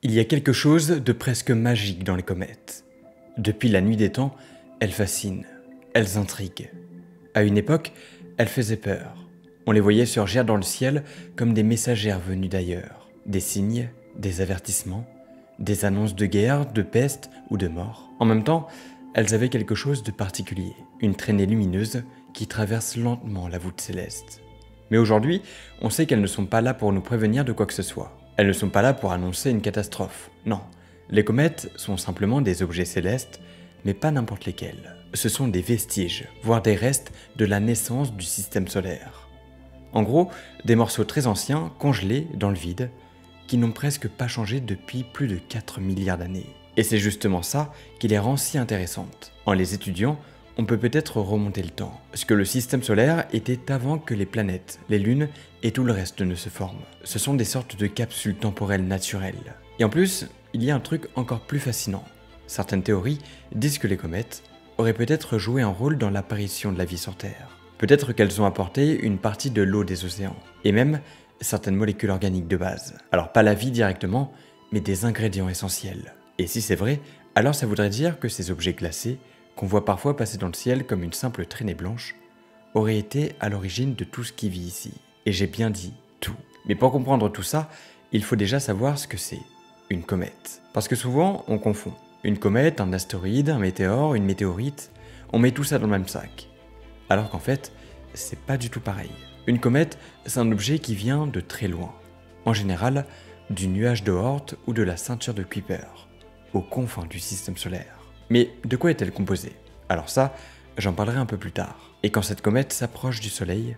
Il y a quelque chose de presque magique dans les comètes. Depuis la nuit des temps, elles fascinent, elles intriguent. À une époque, elles faisaient peur. On les voyait surgir dans le ciel comme des messagères venues d'ailleurs. Des signes, des avertissements, des annonces de guerre, de peste ou de mort. En même temps, elles avaient quelque chose de particulier, une traînée lumineuse qui traverse lentement la voûte céleste. Mais aujourd'hui, on sait qu'elles ne sont pas là pour nous prévenir de quoi que ce soit. Elles ne sont pas là pour annoncer une catastrophe. Non, les comètes sont simplement des objets célestes, mais pas n'importe lesquels. Ce sont des vestiges, voire des restes de la naissance du système solaire. En gros, des morceaux très anciens, congelés dans le vide, qui n'ont presque pas changé depuis plus de 4 milliards d'années. Et c'est justement ça qui les rend si intéressantes. En les étudiant, on peut peut-être remonter le temps, parce que le système solaire était avant que les planètes, les lunes et tout le reste ne se forment. Ce sont des sortes de capsules temporelles naturelles. Et en plus, il y a un truc encore plus fascinant. Certaines théories disent que les comètes auraient peut-être joué un rôle dans l'apparition de la vie sur Terre. Peut-être qu'elles ont apporté une partie de l'eau des océans, et même certaines molécules organiques de base. Alors pas la vie directement, mais des ingrédients essentiels. Et si c'est vrai, alors ça voudrait dire que ces objets glacés, qu'on voit parfois passer dans le ciel comme une simple traînée blanche, auraient été à l'origine de tout ce qui vit ici. Et j'ai bien dit tout. Mais pour comprendre tout ça, il faut déjà savoir ce que c'est une comète. Parce que souvent, on confond. Une comète, un astéroïde, un météore, une météorite, on met tout ça dans le même sac. Alors qu'en fait, c'est pas du tout pareil. Une comète, c'est un objet qui vient de très loin. En général, du nuage de Oort ou de la ceinture de Kuiper, aux confins du système solaire. Mais de quoi est-elle composée? Alors ça, j'en parlerai un peu plus tard. Et quand cette comète s'approche du Soleil,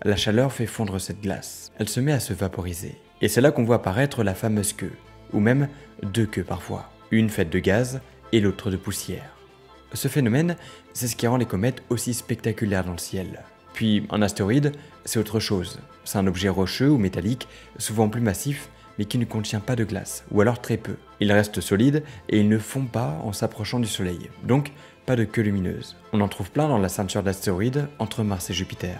la chaleur fait fondre cette glace. Elle se met à se vaporiser. Et c'est là qu'on voit apparaître la fameuse queue, ou même deux queues parfois. Une faite de gaz et l'autre de poussière. Ce phénomène, c'est ce qui rend les comètes aussi spectaculaires dans le ciel. Puis un astéroïde, c'est autre chose. C'est un objet rocheux ou métallique, souvent plus massif, mais qui ne contient pas de glace, ou alors très peu. Il reste solide et il ne fond pas en s'approchant du Soleil, donc pas de queue lumineuse. On en trouve plein dans la ceinture d'astéroïdes entre Mars et Jupiter,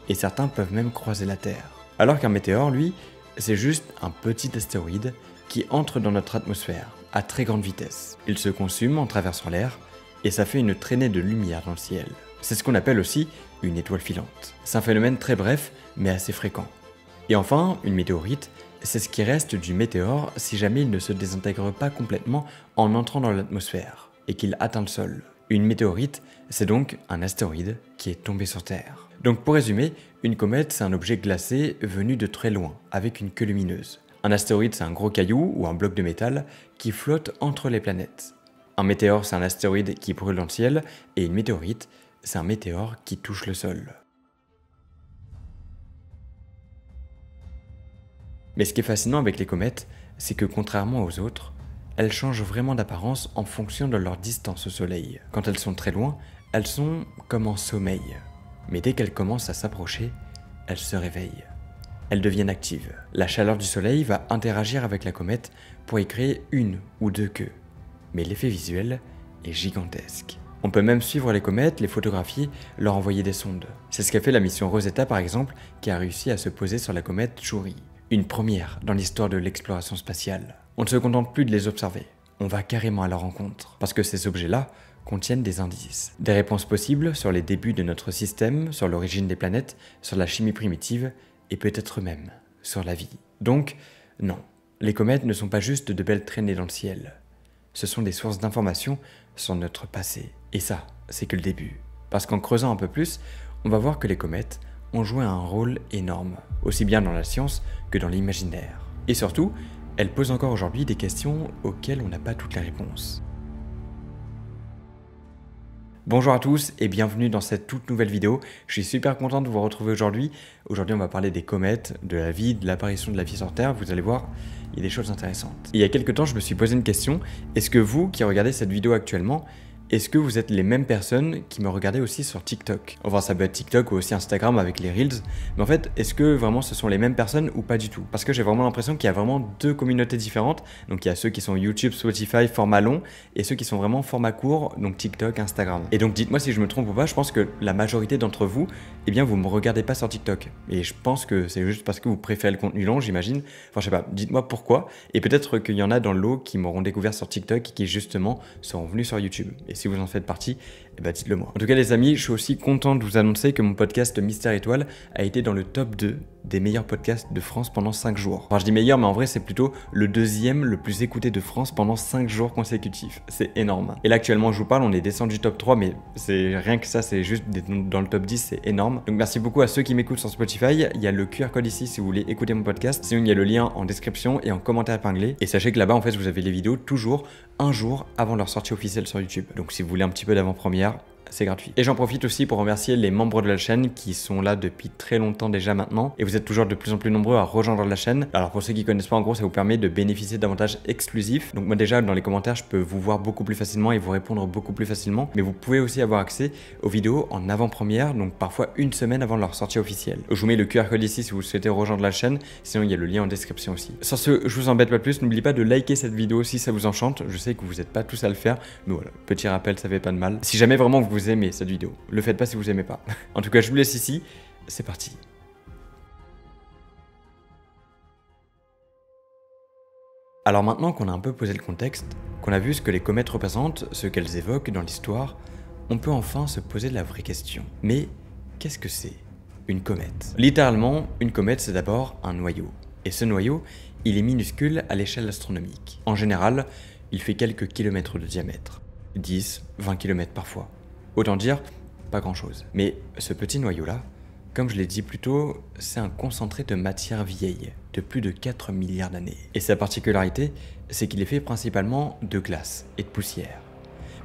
et certains peuvent même croiser la Terre. Alors qu'un météore, lui, c'est juste un petit astéroïde qui entre dans notre atmosphère à très grande vitesse. Il se consume en traversant l'air, et ça fait une traînée de lumière dans le ciel. C'est ce qu'on appelle aussi une étoile filante. C'est un phénomène très bref, mais assez fréquent. Et enfin, une météorite, c'est ce qui reste du météore si jamais il ne se désintègre pas complètement en entrant dans l'atmosphère et qu'il atteint le sol. Une météorite, c'est donc un astéroïde qui est tombé sur Terre. Donc pour résumer, une comète, c'est un objet glacé venu de très loin, avec une queue lumineuse. Un astéroïde, c'est un gros caillou ou un bloc de métal qui flotte entre les planètes. Un météore, c'est un astéroïde qui brûle dans le ciel, et une météorite, c'est un météore qui touche le sol. Mais ce qui est fascinant avec les comètes, c'est que contrairement aux autres, elles changent vraiment d'apparence en fonction de leur distance au Soleil. Quand elles sont très loin, elles sont comme en sommeil. Mais dès qu'elles commencent à s'approcher, elles se réveillent. Elles deviennent actives. La chaleur du Soleil va interagir avec la comète pour y créer une ou deux queues. Mais l'effet visuel est gigantesque. On peut même suivre les comètes, les photographier, leur envoyer des sondes. C'est ce qu'a fait la mission Rosetta par exemple, qui a réussi à se poser sur la comète Chury. Une première dans l'histoire de l'exploration spatiale. On ne se contente plus de les observer, on va carrément à leur rencontre. Parce que ces objets-là contiennent des indices. Des réponses possibles sur les débuts de notre système, sur l'origine des planètes, sur la chimie primitive, et peut-être même sur la vie. Donc, non, les comètes ne sont pas juste de belles traînées dans le ciel. Ce sont des sources d'informations sur notre passé. Et ça, c'est que le début. Parce qu'en creusant un peu plus, on va voir que les comètes ont joué un rôle énorme, aussi bien dans la science que dans l'imaginaire. Et surtout, elles posent encore aujourd'hui des questions auxquelles on n'a pas toutes les réponses. Bonjour à tous et bienvenue dans cette toute nouvelle vidéo. Je suis super content de vous retrouver aujourd'hui. Aujourd'hui, on va parler des comètes, de la vie, de l'apparition de la vie sur Terre. Vous allez voir, il y a des choses intéressantes. Il y a quelques temps, je me suis posé une question. Est-ce que vous, qui regardez cette vidéo actuellement, est-ce que vous êtes les mêmes personnes qui me regardaient aussi sur TikTok? Enfin, ça peut être TikTok ou aussi Instagram avec les Reels, mais en fait, est-ce que vraiment ce sont les mêmes personnes ou pas du tout? Parce que j'ai vraiment l'impression qu'il y a vraiment deux communautés différentes. Donc il y a ceux qui sont YouTube, Spotify, format long, et ceux qui sont vraiment format court, donc TikTok, Instagram. Et donc dites-moi si je me trompe ou pas, je pense que la majorité d'entre vous, eh bien vous me regardez pas sur TikTok. Et je pense que c'est juste parce que vous préférez le contenu long, j'imagine. Enfin je sais pas, dites-moi pourquoi. Et peut-être qu'il y en a dans le lot qui m'auront découvert sur TikTok et qui justement seront venus sur YouTube. Et si vous en faites partie, eh ben dites-le moi. En tout cas les amis, je suis aussi content de vous annoncer que mon podcast Mystère Étoile a été dans le top 2 des meilleurs podcasts de France pendant 5 jours. Enfin je dis meilleur, mais en vrai c'est plutôt le deuxième le plus écouté de France pendant 5 jours consécutifs. C'est énorme. Et là actuellement je vous parle, on est descendu du top 3, mais c'est rien que ça, c'est juste d'être dans le top 10, c'est énorme. Donc merci beaucoup à ceux qui m'écoutent sur Spotify. Il y a le QR code ici si vous voulez écouter mon podcast. Sinon il y a le lien en description et en commentaire épinglé. Et sachez que là-bas en fait vous avez les vidéos toujours un jour avant leur sortie officielle sur YouTube. Donc si vous voulez un petit peu d'avant-première, c'est gratuit. Et j'en profite aussi pour remercier les membres de la chaîne qui sont là depuis très longtemps déjà maintenant. Et vous êtes toujours de plus en plus nombreux à rejoindre la chaîne. Alors pour ceux qui connaissent pas, en gros, ça vous permet de bénéficier d'avantages exclusifs. Donc moi déjà, dans les commentaires, je peux vous voir beaucoup plus facilement et vous répondre beaucoup plus facilement. Mais vous pouvez aussi avoir accès aux vidéos en avant-première, donc parfois une semaine avant leur sortie officielle. Je vous mets le QR code ici si vous souhaitez rejoindre la chaîne. Sinon, il y a le lien en description aussi. Sur ce, je vous embête pas plus. N'oubliez pas de liker cette vidéo si ça vous enchante. Je sais que vous n'êtes pas tous à le faire. Mais voilà, petit rappel, ça fait pas de mal. Si jamais vraiment vous aimez cette vidéo, le faites pas si vous aimez pas. En tout cas, je vous laisse ici. C'est parti. Alors maintenant qu'on a un peu posé le contexte, qu'on a vu ce que les comètes représentent, ce qu'elles évoquent dans l'histoire, on peut enfin se poser la vraie question. Mais qu'est-ce que c'est une comète? Littéralement, une comète c'est d'abord un noyau. Et ce noyau, il est minuscule à l'échelle astronomique. En général, il fait quelques kilomètres de diamètre. 10, 20 km parfois. Autant dire, pas grand chose. Mais ce petit noyau-là, comme je l'ai dit plus tôt, c'est un concentré de matière vieille, de plus de 4 milliards d'années. Et sa particularité, c'est qu'il est fait principalement de glace et de poussière.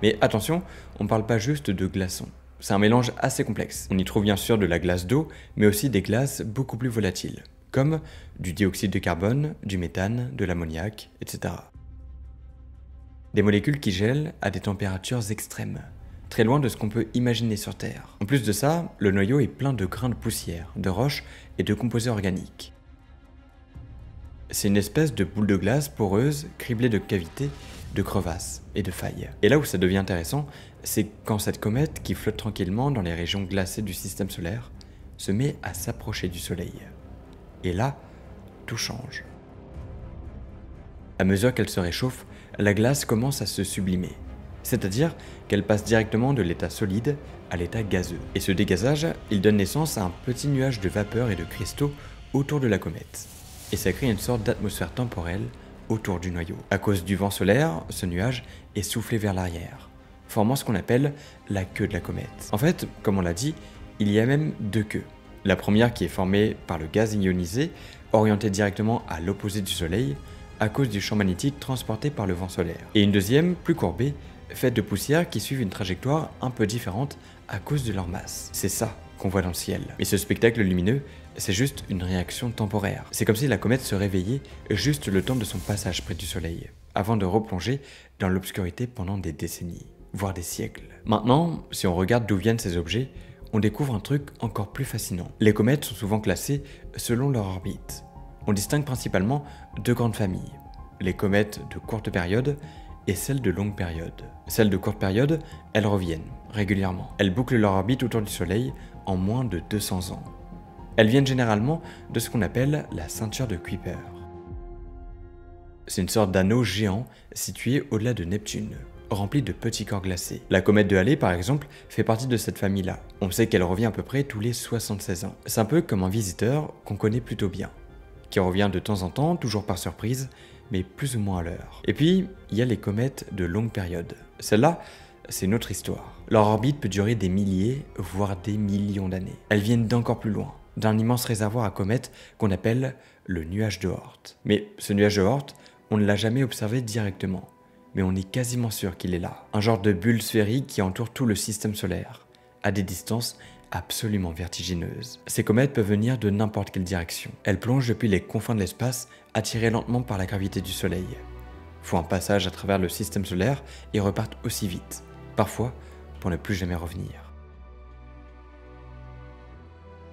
Mais attention, on ne parle pas juste de glaçons. C'est un mélange assez complexe. On y trouve bien sûr de la glace d'eau, mais aussi des glaces beaucoup plus volatiles, comme du dioxyde de carbone, du méthane, de l'ammoniac, etc. Des molécules qui gèlent à des températures extrêmes, très loin de ce qu'on peut imaginer sur Terre. En plus de ça, le noyau est plein de grains de poussière, de roches et de composés organiques. C'est une espèce de boule de glace poreuse, criblée de cavités, de crevasses et de failles. Et là où ça devient intéressant, c'est quand cette comète, qui flotte tranquillement dans les régions glacées du système solaire, se met à s'approcher du Soleil. Et là, tout change. À mesure qu'elle se réchauffe, la glace commence à se sublimer. C'est-à-dire qu'elle passe directement de l'état solide à l'état gazeux. Et ce dégazage, il donne naissance à un petit nuage de vapeur et de cristaux autour de la comète. Et ça crée une sorte d'atmosphère temporelle autour du noyau. À cause du vent solaire, ce nuage est soufflé vers l'arrière, formant ce qu'on appelle la queue de la comète. En fait, comme on l'a dit, il y a même deux queues. La première qui est formée par le gaz ionisé, orienté directement à l'opposé du Soleil, à cause du champ magnétique transporté par le vent solaire. Et une deuxième, plus courbée, faite de poussière qui suivent une trajectoire un peu différente à cause de leur masse. C'est ça qu'on voit dans le ciel. Mais ce spectacle lumineux, c'est juste une réaction temporaire. C'est comme si la comète se réveillait juste le temps de son passage près du Soleil, avant de replonger dans l'obscurité pendant des décennies, voire des siècles. Maintenant, si on regarde d'où viennent ces objets, on découvre un truc encore plus fascinant. Les comètes sont souvent classées selon leur orbite. On distingue principalement deux grandes familles, les comètes de courte période et celles de longue période. Celles de courte période, elles reviennent régulièrement. Elles bouclent leur orbite autour du Soleil en moins de 200 ans. Elles viennent généralement de ce qu'on appelle la ceinture de Kuiper. C'est une sorte d'anneau géant situé au-delà de Neptune, rempli de petits corps glacés. La comète de Halley, par exemple, fait partie de cette famille-là. On sait qu'elle revient à peu près tous les 76 ans. C'est un peu comme un visiteur qu'on connaît plutôt bien, qui revient de temps en temps, toujours par surprise, mais plus ou moins à l'heure. Et puis, il y a les comètes de longue période. Celles-là, c'est une autre histoire. Leur orbite peut durer des milliers, voire des millions d'années. Elles viennent d'encore plus loin, d'un immense réservoir à comètes qu'on appelle le nuage de Oort. Mais ce nuage de Oort, on ne l'a jamais observé directement, mais on est quasiment sûr qu'il est là. Un genre de bulle sphérique qui entoure tout le système solaire, à des distances absolument vertigineuses. Ces comètes peuvent venir de n'importe quelle direction. Elles plongent depuis les confins de l'espace, attirées lentement par la gravité du Soleil, font un passage à travers le système solaire et repartent aussi vite, parfois pour ne plus jamais revenir.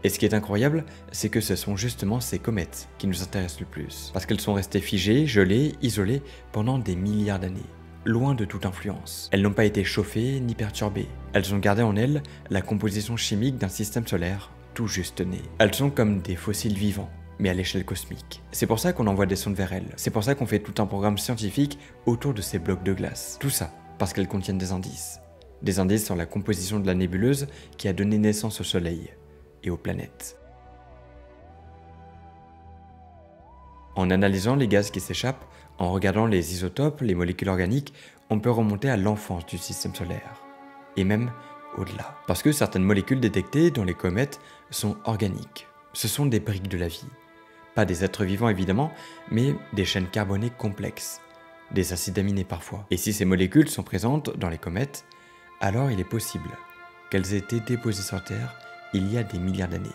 Et ce qui est incroyable, c'est que ce sont justement ces comètes qui nous intéressent le plus, parce qu'elles sont restées figées, gelées, isolées pendant des milliards d'années, loin de toute influence. Elles n'ont pas été chauffées ni perturbées, elles ont gardé en elles la composition chimique d'un système solaire tout juste né. Elles sont comme des fossiles vivants, mais à l'échelle cosmique. C'est pour ça qu'on envoie des sondes vers elles, c'est pour ça qu'on fait tout un programme scientifique autour de ces blocs de glace. Tout ça parce qu'elles contiennent des indices. Des indices sur la composition de la nébuleuse qui a donné naissance au Soleil et aux planètes. En analysant les gaz qui s'échappent, en regardant les isotopes, les molécules organiques, on peut remonter à l'enfance du système solaire, et même au-delà. Parce que certaines molécules détectées dans les comètes sont organiques. Ce sont des briques de la vie. Pas des êtres vivants évidemment, mais des chaînes carbonées complexes, des acides aminés parfois. Et si ces molécules sont présentes dans les comètes, alors il est possible qu'elles aient été déposées sur Terre il y a des milliards d'années,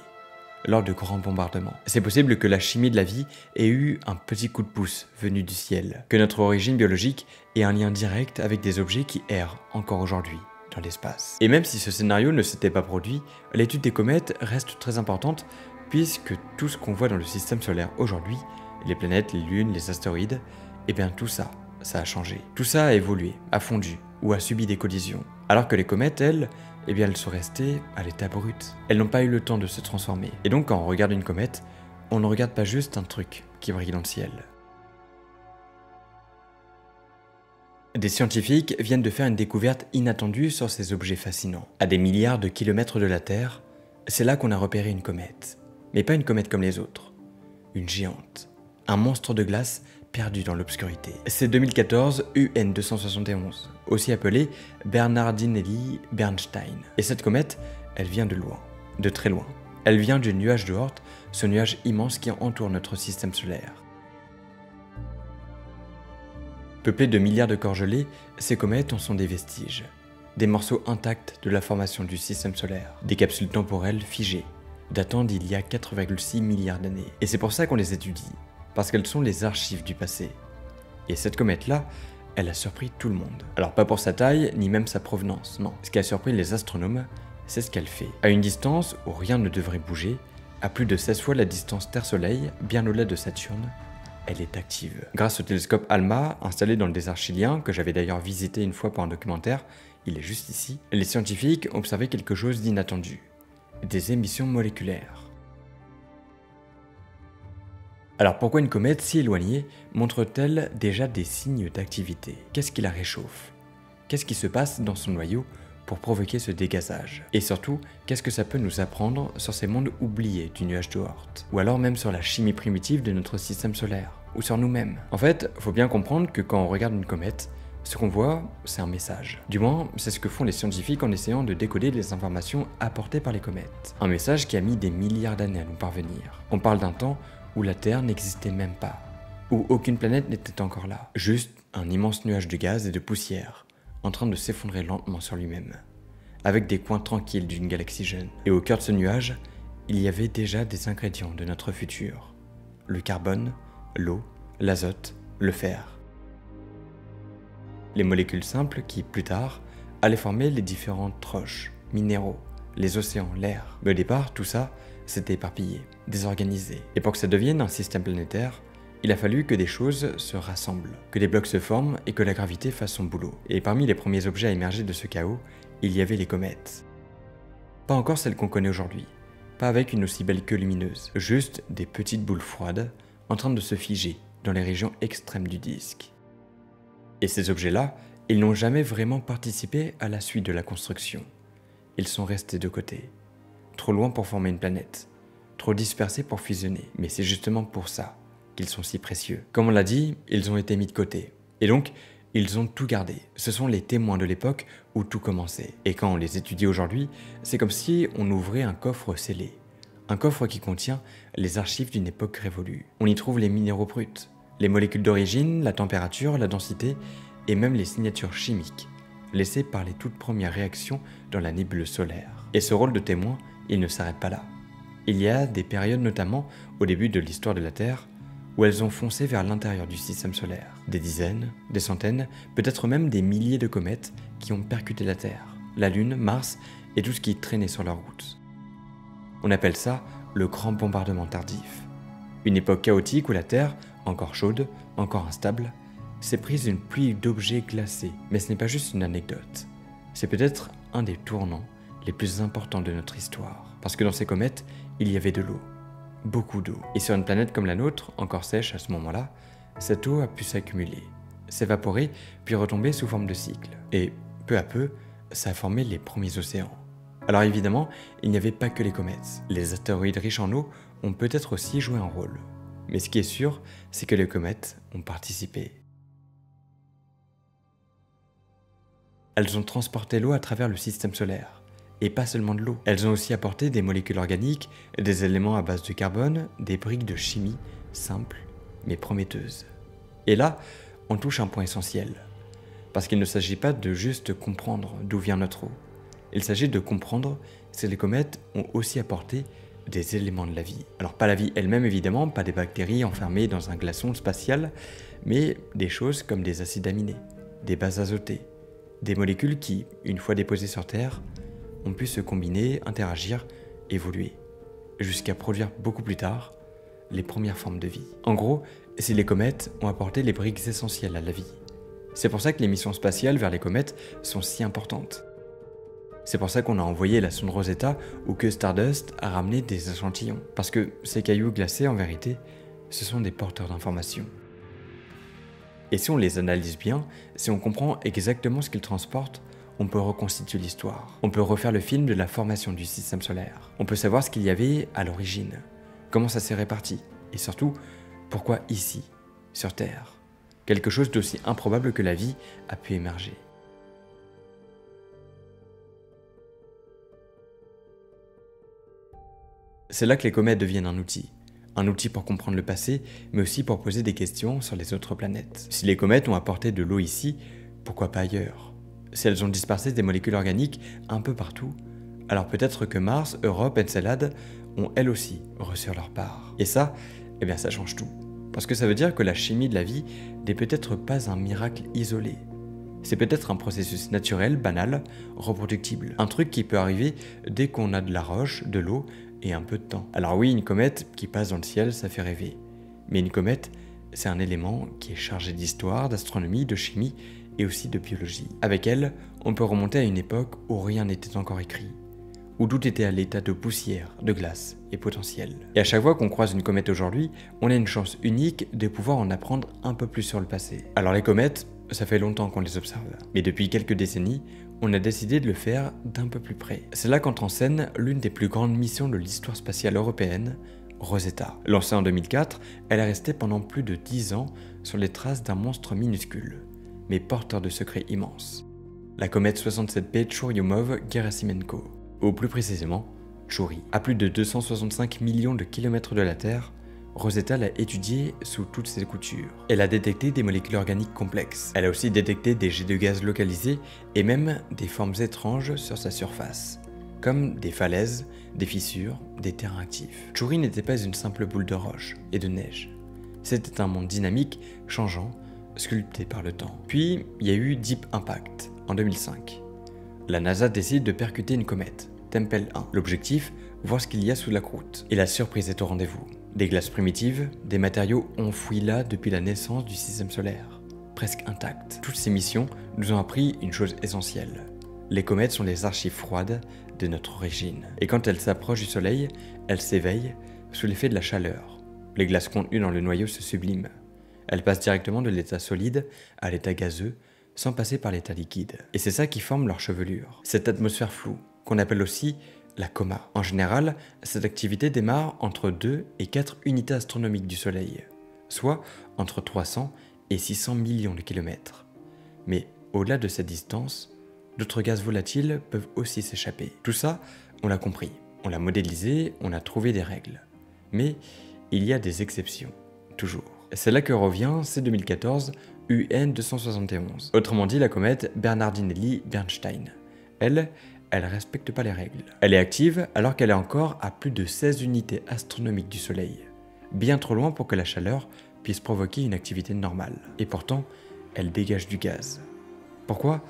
lors de grands bombardements. C'est possible que la chimie de la vie ait eu un petit coup de pouce venu du ciel, que notre origine biologique ait un lien direct avec des objets qui errent encore aujourd'hui dans l'espace. Et même si ce scénario ne s'était pas produit, l'étude des comètes reste très importante puisque tout ce qu'on voit dans le système solaire aujourd'hui, les planètes, les lunes, les astéroïdes, eh bien tout ça, ça a changé. Tout ça a évolué, a fondu ou a subi des collisions. Alors que les comètes, elles, eh bien elles sont restées à l'état brut. Elles n'ont pas eu le temps de se transformer. Et donc quand on regarde une comète, on ne regarde pas juste un truc qui brille dans le ciel. Des scientifiques viennent de faire une découverte inattendue sur ces objets fascinants. À des milliards de kilomètres de la Terre, c'est là qu'on a repéré une comète. Mais pas une comète comme les autres. Une géante. Un monstre de glace perdu dans l'obscurité. C'est 2014 UN 271, aussi appelée Bernardinelli Bernstein. Et cette comète, elle vient de loin, de très loin. Elle vient du nuage de Oort, ce nuage immense qui entoure notre système solaire. Peuplées de milliards de corps gelés, ces comètes en sont des vestiges, des morceaux intacts de la formation du système solaire, des capsules temporelles figées, datant d'il y a 4,6 milliards d'années. Et c'est pour ça qu'on les étudie, parce qu'elles sont les archives du passé. Et cette comète-là, elle a surpris tout le monde. Alors pas pour sa taille, ni même sa provenance, non. Ce qui a surpris les astronomes, c'est ce qu'elle fait. À une distance où rien ne devrait bouger, à plus de 16 fois la distance Terre-Soleil, bien au-delà de Saturne, elle est active. Grâce au télescope ALMA, installé dans le désert chilien, que j'avais d'ailleurs visité une fois pour un documentaire, il est juste ici, les scientifiques ont observé quelque chose d'inattendu. Des émissions moléculaires. Alors pourquoi une comète si éloignée montre-t-elle déjà des signes d'activité? Qu'est-ce qui la réchauffe? Qu'est-ce qui se passe dans son noyau pour provoquer ce dégazage? Et surtout, qu'est-ce que ça peut nous apprendre sur ces mondes oubliés du nuage de Oort? Ou alors même sur la chimie primitive de notre système solaire? Ou sur nous-mêmes? En fait, faut bien comprendre que quand on regarde une comète, ce qu'on voit, c'est un message. Du moins, c'est ce que font les scientifiques en essayant de décoder les informations apportées par les comètes. Un message qui a mis des milliards d'années à nous parvenir. On parle d'un temps où la Terre n'existait même pas, où aucune planète n'était encore là. Juste un immense nuage de gaz et de poussière, en train de s'effondrer lentement sur lui-même, avec des coins tranquilles d'une galaxie jeune. Et au cœur de ce nuage, il y avait déjà des ingrédients de notre futur. Le carbone, l'eau, l'azote, le fer. Les molécules simples qui, plus tard, allaient former les différentes roches, minéraux, les océans, l'air. Mais au départ, tout ça, s'était éparpillé, désorganisé. Et pour que ça devienne un système planétaire, il a fallu que des choses se rassemblent, que des blocs se forment et que la gravité fasse son boulot. Et parmi les premiers objets à émerger de ce chaos, il y avait les comètes. Pas encore celles qu'on connaît aujourd'hui, pas avec une aussi belle queue lumineuse, juste des petites boules froides en train de se figer dans les régions extrêmes du disque. Et ces objets-là, ils n'ont jamais vraiment participé à la suite de la construction. Ils sont restés de côté. Trop loin pour former une planète, trop dispersés pour fusionner. Mais c'est justement pour ça qu'ils sont si précieux. Comme on l'a dit, ils ont été mis de côté. Et donc, ils ont tout gardé. Ce sont les témoins de l'époque où tout commençait. Et quand on les étudie aujourd'hui, c'est comme si on ouvrait un coffre scellé. Un coffre qui contient les archives d'une époque révolue. On y trouve les minéraux bruts, les molécules d'origine, la température, la densité et même les signatures chimiques laissées par les toutes premières réactions dans la nébuleuse solaire. Et ce rôle de témoin, il ne s'arrête pas là. Il y a des périodes, notamment au début de l'histoire de la Terre, où elles ont foncé vers l'intérieur du système solaire. Des dizaines, des centaines, peut-être même des milliers de comètes qui ont percuté la Terre, la Lune, Mars et tout ce qui traînait sur leur route. On appelle ça le grand bombardement tardif. Une époque chaotique où la Terre, encore chaude, encore instable, s'est prise une pluie d'objets glacés. Mais ce n'est pas juste une anecdote. C'est peut-être un des tournants les plus importants de notre histoire. Parce que dans ces comètes, il y avait de l'eau. Beaucoup d'eau. Et sur une planète comme la nôtre, encore sèche à ce moment-là, cette eau a pu s'accumuler, s'évaporer, puis retomber sous forme de cycle. Et peu à peu, ça a formé les premiers océans. Alors évidemment, il n'y avait pas que les comètes. Les astéroïdes riches en eau ont peut-être aussi joué un rôle. Mais ce qui est sûr, c'est que les comètes ont participé. Elles ont transporté l'eau à travers le système solaire. Et pas seulement de l'eau. Elles ont aussi apporté des molécules organiques, des éléments à base de carbone, des briques de chimie simples mais prometteuses. Et là, on touche un point essentiel. Parce qu'il ne s'agit pas de juste comprendre d'où vient notre eau. Il s'agit de comprendre si les comètes ont aussi apporté des éléments de la vie. Alors pas la vie elle-même évidemment, pas des bactéries enfermées dans un glaçon spatial, mais des choses comme des acides aminés, des bases azotées, des molécules qui, une fois déposées sur Terre, ont pu se combiner, interagir, évoluer, jusqu'à produire beaucoup plus tard les premières formes de vie. En gros, si les comètes ont apporté les briques essentielles à la vie. C'est pour ça que les missions spatiales vers les comètes sont si importantes. C'est pour ça qu'on a envoyé la sonde Rosetta ou que Stardust a ramené des échantillons. Parce que ces cailloux glacés, en vérité, ce sont des porteurs d'informations. Et si on les analyse bien, si on comprend exactement ce qu'ils transportent, on peut reconstituer l'histoire. On peut refaire le film de la formation du système solaire. On peut savoir ce qu'il y avait à l'origine, comment ça s'est réparti, et surtout, pourquoi ici, sur Terre, quelque chose d'aussi improbable que la vie a pu émerger. C'est là que les comètes deviennent un outil pour comprendre le passé, mais aussi pour poser des questions sur les autres planètes. Si les comètes ont apporté de l'eau ici, pourquoi pas ailleurs? Si elles ont dispersé des molécules organiques un peu partout, alors peut-être que Mars, Europe, Encelade ont elles aussi reçu leur part. Et ça, eh bien ça change tout. Parce que ça veut dire que la chimie de la vie n'est peut-être pas un miracle isolé. C'est peut-être un processus naturel, banal, reproductible. Un truc qui peut arriver dès qu'on a de la roche, de l'eau et un peu de temps. Alors oui, une comète qui passe dans le ciel, ça fait rêver. Mais une comète, c'est un élément qui est chargé d'histoire, d'astronomie, de chimie et aussi de biologie. Avec elle, on peut remonter à une époque où rien n'était encore écrit, où tout était à l'état de poussière, de glace et potentiel. Et à chaque fois qu'on croise une comète aujourd'hui, on a une chance unique de pouvoir en apprendre un peu plus sur le passé. Alors les comètes, ça fait longtemps qu'on les observe, mais depuis quelques décennies, on a décidé de le faire d'un peu plus près. C'est là qu'entre en scène l'une des plus grandes missions de l'histoire spatiale européenne, Rosetta. Lancée en 2004, elle est restée pendant plus de 10 ans sur les traces d'un monstre minuscule, mais porteur de secrets immenses. La comète 67P Churyumov-Gerasimenko, ou plus précisément, Chury. À plus de 265 millions de kilomètres de la Terre, Rosetta l'a étudiée sous toutes ses coutures. Elle a détecté des molécules organiques complexes. Elle a aussi détecté des jets de gaz localisés et même des formes étranges sur sa surface, comme des falaises, des fissures, des terrains actifs. Chury n'était pas une simple boule de roche et de neige. C'était un monde dynamique, changeant, sculpté par le temps. Puis, il y a eu Deep Impact, en 2005. La NASA décide de percuter une comète, Tempel 1. L'objectif, voir ce qu'il y a sous la croûte. Et la surprise est au rendez-vous. Des glaces primitives, des matériaux enfouis là depuis la naissance du système solaire, presque intacts. Toutes ces missions nous ont appris une chose essentielle. Les comètes sont les archives froides de notre origine. Et quand elles s'approchent du Soleil, elles s'éveillent sous l'effet de la chaleur. Les glaces contenues dans le noyau se subliment. Elles passent directement de l'état solide à l'état gazeux, sans passer par l'état liquide. Et c'est ça qui forme leur chevelure. Cette atmosphère floue, qu'on appelle aussi la coma. En général, cette activité démarre entre 2 et 4 unités astronomiques du Soleil, soit entre 300 et 600 millions de kilomètres. Mais au-delà de cette distance, d'autres gaz volatiles peuvent aussi s'échapper. Tout ça, on l'a compris, on l'a modélisé, on a trouvé des règles. Mais il y a des exceptions, toujours. C'est là que revient C2014 UN 271, autrement dit la comète Bernardinelli-Bernstein. Elle respecte pas les règles. Elle est active alors qu'elle est encore à plus de 16 unités astronomiques du Soleil. bien trop loin pour que la chaleur puisse provoquer une activité normale. Et pourtant, elle dégage du gaz. Pourquoi?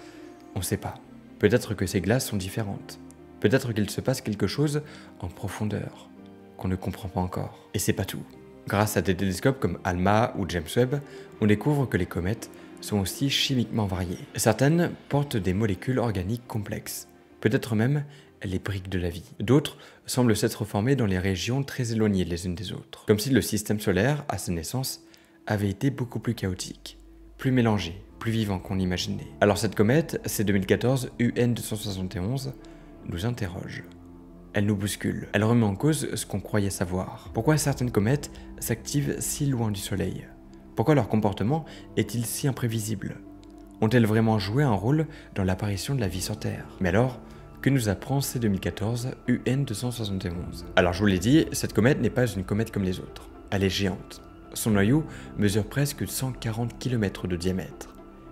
On ne sait pas. Peut-être que ces glaces sont différentes. Peut-être qu'il se passe quelque chose en profondeur, qu'on ne comprend pas encore. Et c'est pas tout. Grâce à des télescopes comme ALMA ou James Webb, on découvre que les comètes sont aussi chimiquement variées. Certaines portent des molécules organiques complexes, peut-être même les briques de la vie. D'autres semblent s'être formées dans les régions très éloignées les unes des autres, comme si le système solaire, à sa naissance, avait été beaucoup plus chaotique, plus mélangé, plus vivant qu'on l'imaginait. Alors cette comète, C2014 UN-271, nous interroge. Elle nous bouscule, elle remet en cause ce qu'on croyait savoir. Pourquoi certaines comètes s'activent si loin du Soleil? Pourquoi leur comportement est-il si imprévisible? Ont-elles vraiment joué un rôle dans l'apparition de la vie sur Terre? Mais alors, que nous apprend C2014 UN-271? Alors je vous l'ai dit, cette comète n'est pas une comète comme les autres. Elle est géante. Son noyau mesure presque 140 km de diamètre.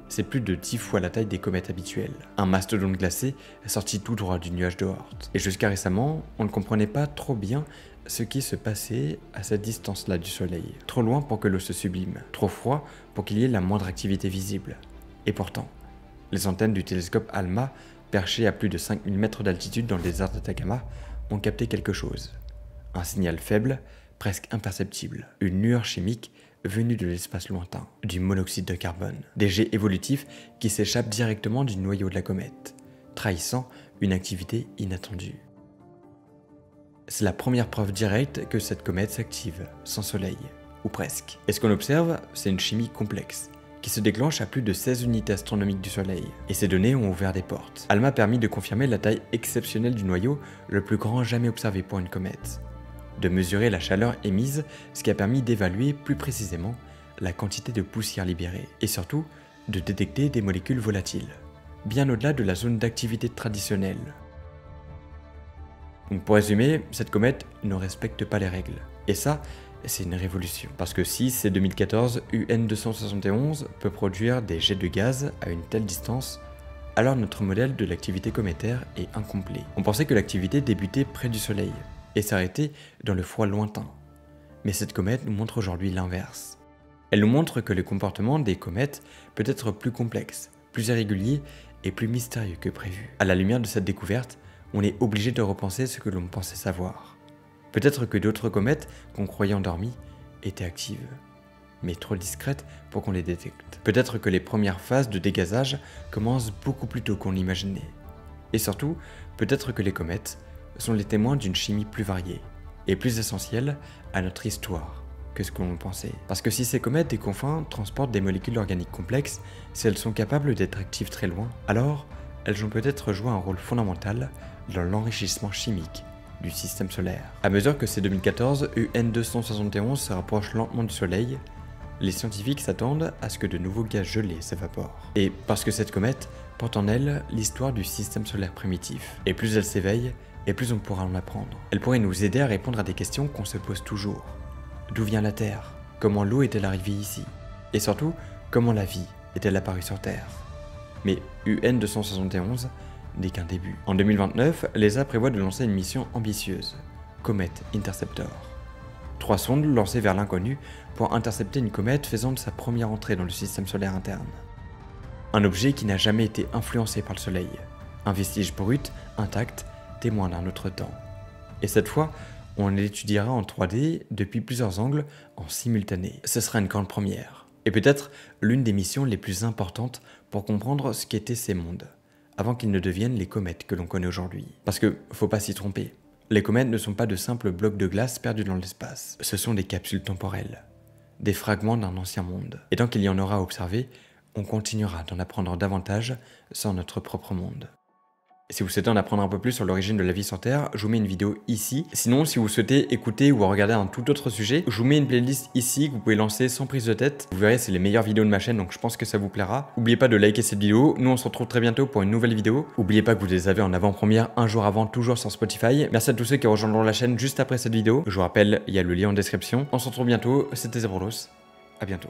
C'est plus de 10 fois la taille des comètes habituelles. Un mastodonte glacé sorti tout droit du nuage de Oort. Et jusqu'à récemment, on ne comprenait pas trop bien ce qui se passait à cette distance-là du Soleil. Trop loin pour que l'eau se sublime, trop froid pour qu'il y ait la moindre activité visible. Et pourtant, les antennes du télescope ALMA, perchées à plus de 5000 mètres d'altitude dans le désert d'Atacama, ont capté quelque chose. Un signal faible, presque imperceptible. Une lueur chimique venue de l'espace lointain, du monoxyde de carbone, des jets évolutifs qui s'échappent directement du noyau de la comète, trahissant une activité inattendue. C'est la première preuve directe que cette comète s'active, sans soleil, ou presque. Et ce qu'on observe, c'est une chimie complexe, qui se déclenche à plus de 16 unités astronomiques du Soleil. Et ces données ont ouvert des portes. ALMA a permis de confirmer la taille exceptionnelle du noyau, le plus grand jamais observé pour une comète, de mesurer la chaleur émise, ce qui a permis d'évaluer plus précisément la quantité de poussière libérée, et surtout de détecter des molécules volatiles, bien au-delà de la zone d'activité traditionnelle. Donc pour résumer, cette comète ne respecte pas les règles, et ça, c'est une révolution. Parce que si C2014 UN-271 peut produire des jets de gaz à une telle distance, alors notre modèle de l'activité cométaire est incomplet. On pensait que l'activité débutait près du Soleil, et s'arrêter dans le froid lointain. Mais cette comète nous montre aujourd'hui l'inverse. Elle nous montre que le comportement des comètes peut être plus complexe, plus irrégulier et plus mystérieux que prévu. À la lumière de cette découverte, on est obligé de repenser ce que l'on pensait savoir. Peut-être que d'autres comètes qu'on croyait endormies étaient actives, mais trop discrètes pour qu'on les détecte. Peut-être que les premières phases de dégazage commencent beaucoup plus tôt qu'on l'imaginait. Et surtout, peut-être que les comètes sont les témoins d'une chimie plus variée et plus essentielle à notre histoire que ce que l'on pensait. Parce que si ces comètes des confins transportent des molécules organiques complexes, si elles sont capables d'être actives très loin, alors elles ont peut-être joué un rôle fondamental dans l'enrichissement chimique du système solaire. À mesure que C2014 UN-271 se rapproche lentement du Soleil, les scientifiques s'attendent à ce que de nouveaux gaz gelés s'évaporent. Et parce que cette comète porte en elle l'histoire du système solaire primitif. Et plus elle s'éveille, et plus on pourra en apprendre. Elle pourrait nous aider à répondre à des questions qu'on se pose toujours. D'où vient la Terre? Comment l'eau est-elle arrivée ici? Et surtout, comment la vie est-elle apparue sur Terre? Mais UN-271 n'est qu'un début. En 2029, l'ESA prévoit de lancer une mission ambitieuse, Comet Interceptor. 3 sondes lancées vers l'inconnu pour intercepter une comète faisant de sa première entrée dans le système solaire interne. Un objet qui n'a jamais été influencé par le Soleil, un vestige brut, intact, témoin d'un autre temps. Et cette fois, on l'étudiera en 3D depuis plusieurs angles en simultané. Ce sera une grande première, et peut-être l'une des missions les plus importantes pour comprendre ce qu'étaient ces mondes, avant qu'ils ne deviennent les comètes que l'on connaît aujourd'hui. Parce que, faut pas s'y tromper, les comètes ne sont pas de simples blocs de glace perdus dans l'espace, ce sont des capsules temporelles, des fragments d'un ancien monde. Et tant qu'il y en aura à observer, on continuera d'en apprendre davantage sur notre propre monde. Si vous souhaitez en apprendre un peu plus sur l'origine de la vie sur Terre, je vous mets une vidéo ici. Sinon, si vous souhaitez écouter ou regarder un tout autre sujet, je vous mets une playlist ici que vous pouvez lancer sans prise de tête. Vous verrez, c'est les meilleures vidéos de ma chaîne, donc je pense que ça vous plaira. N'oubliez pas de liker cette vidéo. Nous, on se retrouve très bientôt pour une nouvelle vidéo. N'oubliez pas que vous les avez en avant-première un jour avant, toujours sur Spotify. Merci à tous ceux qui rejoindront la chaîne juste après cette vidéo. Je vous rappelle, il y a le lien en description. On se retrouve bientôt. C'était Zebrolos. À bientôt.